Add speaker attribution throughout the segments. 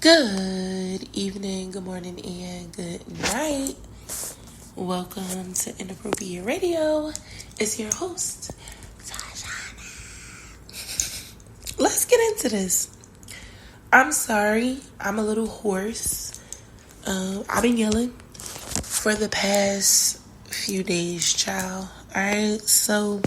Speaker 1: Good evening, good morning, and good night. Welcome to Inappropriate Radio. It's your host, Tashana. Let's get into this. I'm sorry, I'm a little hoarse. I've been yelling for the past few days, child. Alright, so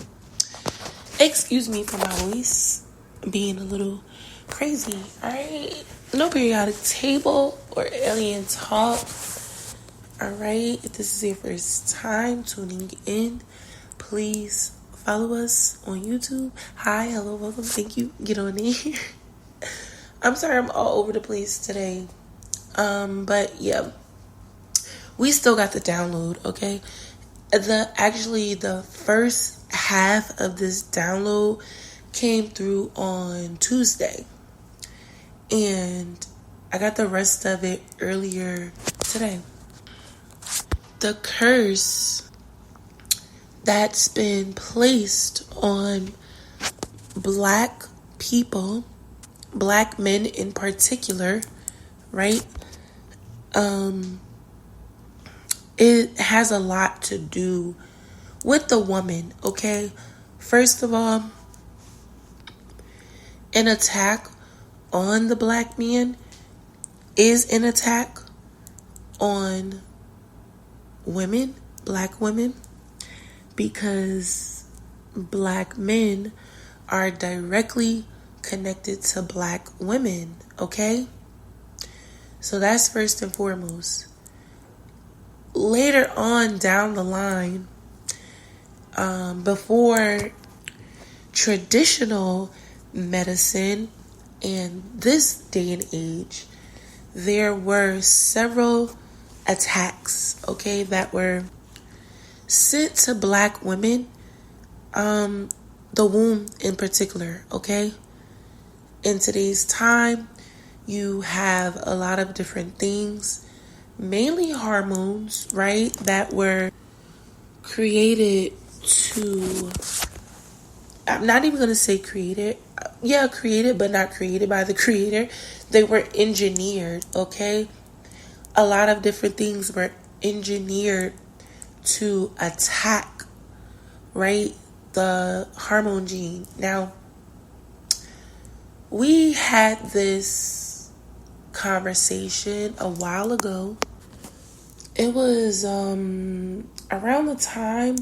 Speaker 1: excuse me for my voice being a little crazy. Alright, no periodic table or alien talk. Alright, if this is your first time tuning in, please follow us on YouTube. Hi, hello, welcome, thank you. Get on in. I'm sorry I'm all over the place today. But yeah, we still got the download, okay? The first half of this download came through on Tuesday. And I got the rest of it earlier today. The curse that's been placed on black people, black men in particular, right? It has a lot to do with the woman, okay? First of all, an attack on the black man is an attack on women, black women, because black men are directly connected to black women, okay? So that's first and foremost. Later on down the line, before traditional medicine and this day and age, there were several attacks, okay, that were sent to black women, the womb in particular, okay? In today's time, you have a lot of different things, mainly hormones, right, that were created to, I'm not even going to say created, but not created by the creator. They were engineered, okay? A lot of different things were engineered to attack, right, the hormone gene. Now, we had this conversation a while ago. It was around the time,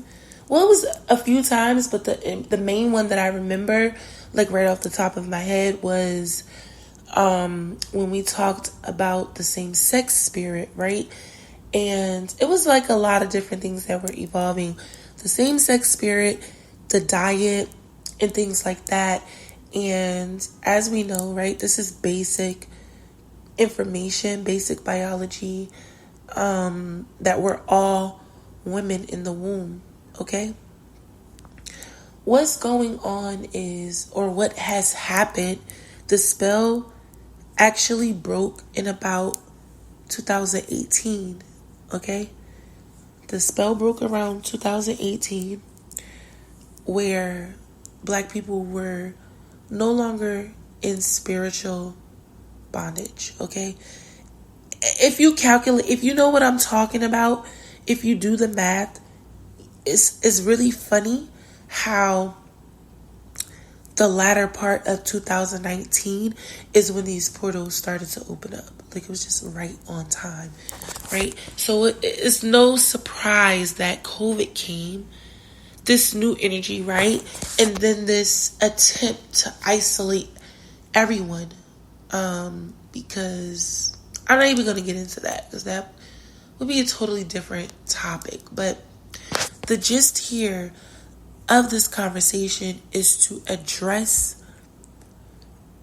Speaker 1: well, it was a few times, but the main one that I remember, like right off the top of my head, was when we talked about the same-sex spirit, right? And it was like a lot of different things that were evolving. The same-sex spirit, the diet, and things like that. And as we know, right, this is basic information, basic biology, that we're all women in the womb, okay? What's going on is, or what has happened, the spell actually broke in about 2018, okay? The spell broke around 2018, where black people were no longer in spiritual bondage, okay? If you know what I'm talking about, if you do the math, it's really funny how the latter part of 2019 is when these portals started to open up. Like, it was just right on time, right? So it's no surprise that COVID came, this new energy, right? And then this attempt to isolate everyone, because I'm not even going to get into that, because that would be a totally different topic. But the gist here of this conversation is to address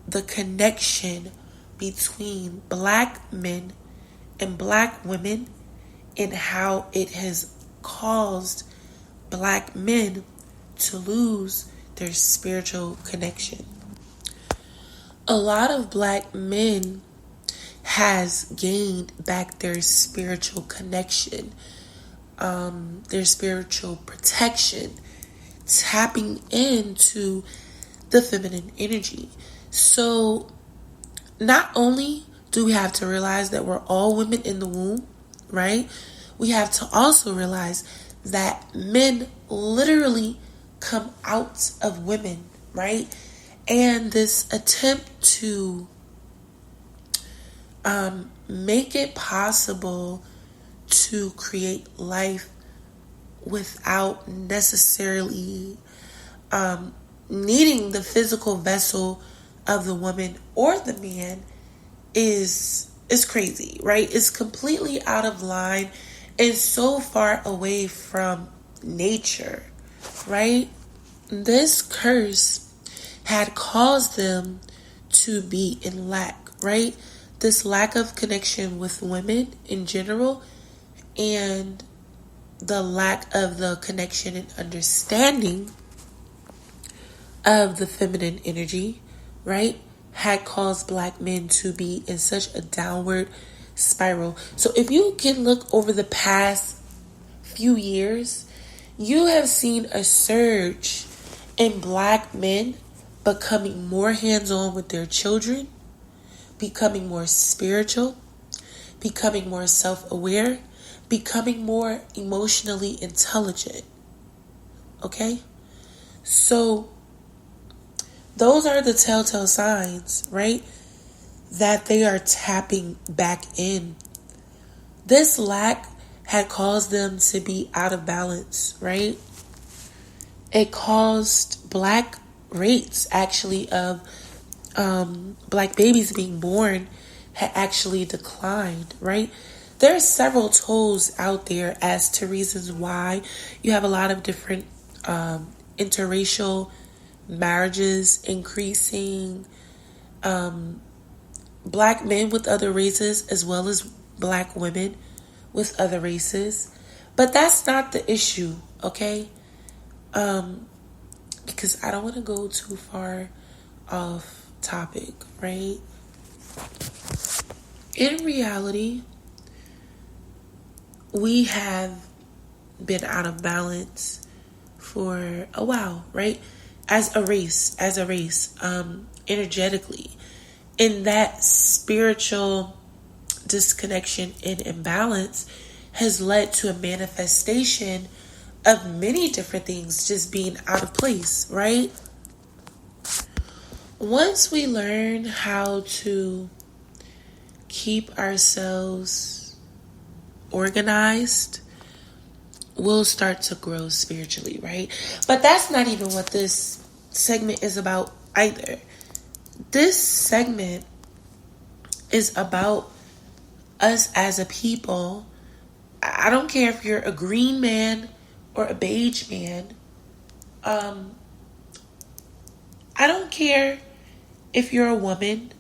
Speaker 1: the connection between black men and black women and how it has caused black men to lose their spiritual connection. A lot of black men has gained back their spiritual connection, their spiritual protection, tapping into the feminine energy. So not only do we have to realize that we're all women in the womb, right? We have to also realize that men literally come out of women, right? And this attempt to make it possible to create life without necessarily needing the physical vessel of the woman or the man is crazy, right? It's completely out of line and so far away from nature, right? This curse had caused them to be in lack, right? This lack of connection with women in general and the lack of the connection and understanding of the feminine energy, right, had caused black men to be in such a downward spiral. So if you can look over the past few years, you have seen a surge in black men becoming more hands-on with their children, becoming more spiritual, becoming more self-aware, becoming more emotionally intelligent. Okay? So those are the telltale signs, right? That they are tapping back in. This lack had caused them to be out of balance, right? It caused black rates actually of black babies being born had actually declined, right? There are several tools out there as to reasons why you have a lot of different interracial marriages increasing, black men with other races as well as black women with other races. But that's not the issue, okay? Because I don't want to go too far off topic, right? In reality, we have been out of balance for a while, right? As a race, energetically. And that spiritual disconnection and imbalance has led to a manifestation of many different things just being out of place, right? Once we learn how to keep ourselves organized, we'll start to grow spiritually, right? But that's not even what this segment is about either. This segment is about us as a people. I don't care if you're a green man or a beige man. I don't care if you're a woman.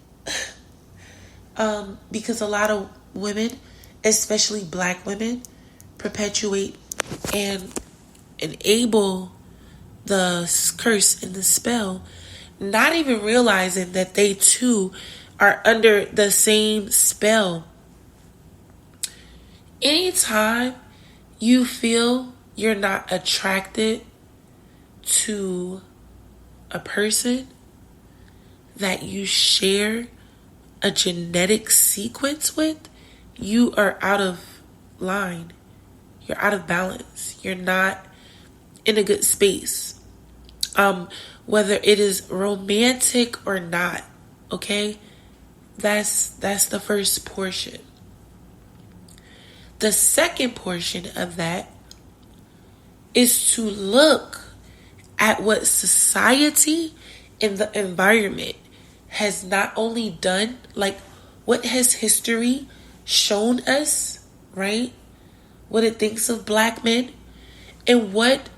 Speaker 1: Because a lot of women, especially black women, perpetuate and enable the curse and the spell, not even realizing that they too are under the same spell. Anytime you feel you're not attracted to a person that you share a genetic sequence with, you are out of line. You're out of balance. You're not in a good space. Whether it is romantic or not, okay? That's the first portion. The second portion of that is to look at what society and the environment has not only done, like what has history shown us, right? What it thinks of black men, and what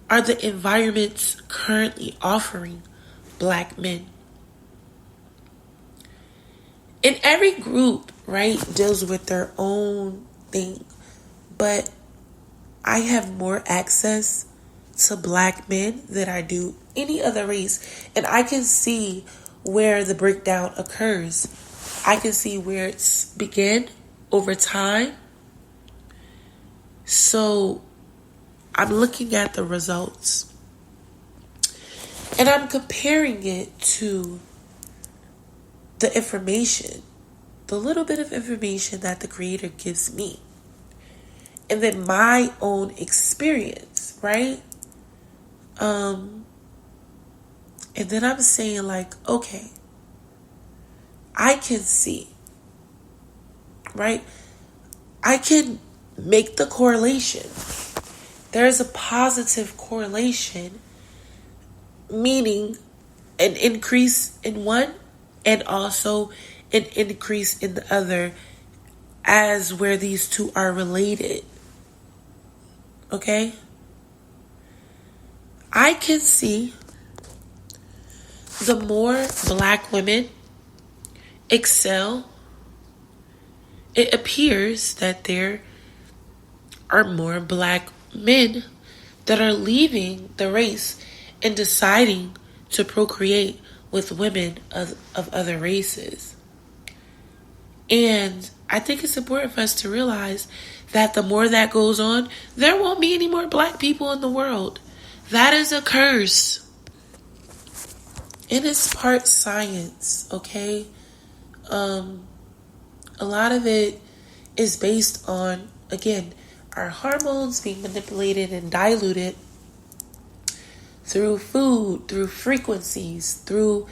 Speaker 1: are the environments currently offering black men. And every group, right, deals with their own thing. But I have more access to black men than I do any other race. And I can see where the breakdown occurs. I can see where it's began over time. So I'm looking at the results. And I'm comparing it to the information the little bit of information that the Creator gives me. And then my own experience, right? And then I'm saying like, okay, I can see, right? I can make the correlation. There's a positive correlation, meaning an increase in one and also an increase in the other, as where these two are related. Okay? I can see the more black women excel, it appears that there are more black men that are leaving the race and deciding to procreate with women of other races. And I think it's important for us to realize that the more that goes on, there won't be any more black people in the world. That is a curse. And it's part science, okay? A lot of it is based on, again, our hormones being manipulated and diluted through food, through frequencies, through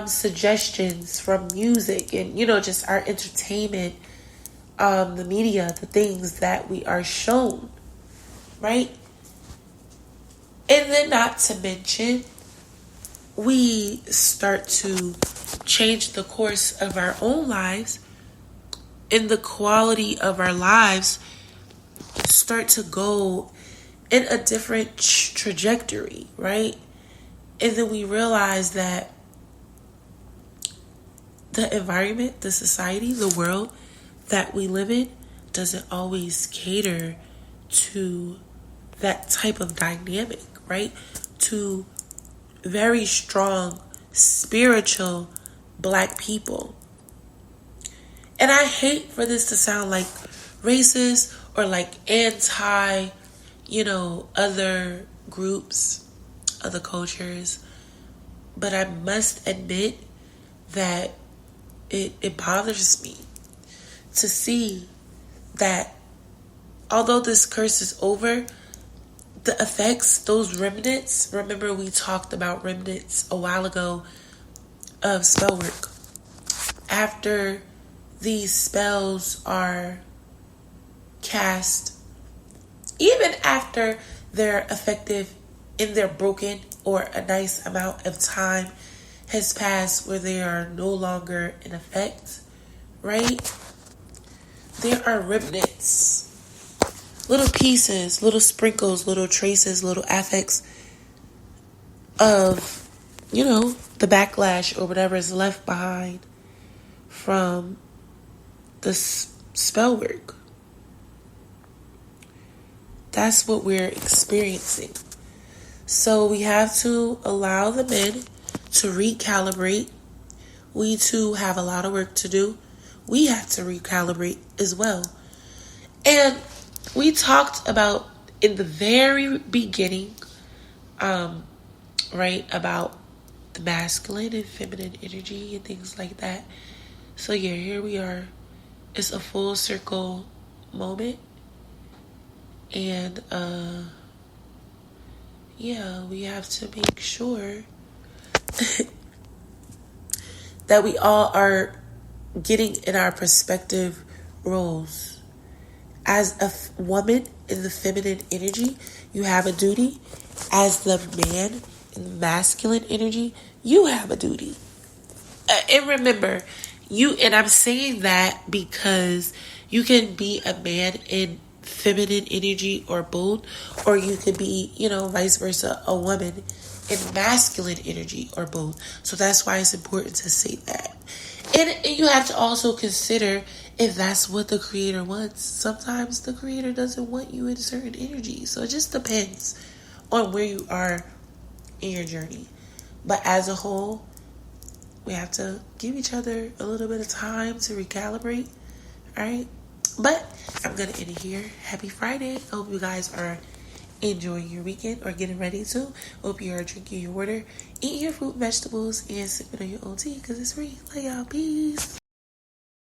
Speaker 1: suggestions from music and, just our entertainment, the media, the things that we are shown, right? And then not to mention, we start to change the course of our own lives, and the quality of our lives start to go in a different trajectory, right? And then we realize that the environment, the society, the world that we live in doesn't always cater to that type of dynamic, right? To very strong, spiritual black people. And I hate for this to sound like racist or like anti, other groups, other cultures. But I must admit that it bothers me to see that although this curse is over, the effects, those remnants, remember we talked about remnants a while ago of spell work. After these spells are cast, even after they're effective and they're broken, or a nice amount of time has passed where they are no longer in effect, right? There are remnants, little pieces, little sprinkles, little traces, little affects of, the backlash or whatever is left behind from the spell work. That's what we're experiencing. So we have to allow the men to recalibrate. We too have a lot of work to do. We have to recalibrate as well. And we talked about in the very beginning, right, about the masculine and feminine energy and things like that. So yeah, here we are. It's a full circle moment. And we have to make sure that we all are getting in our perspective roles. As a woman in the feminine energy, you have a duty. As the man in the masculine energy, you have a duty. And remember, and I'm saying that because you can be a man in feminine energy or both, or you could be, vice versa, a woman in masculine energy or both. So that's why it's important to say that. And you have to also consider if that's what the Creator wants. Sometimes the Creator doesn't want you in certain energy. So it just depends on where you are in your journey. But as a whole, we have to give each other a little bit of time to recalibrate. All right? But I'm going to end it here. Happy Friday. I hope you guys are enjoying your weekend or getting ready to. Hope you are drinking your water, eating your fruit, vegetables, and sipping on your own tea because it's free. Love y'all. Peace.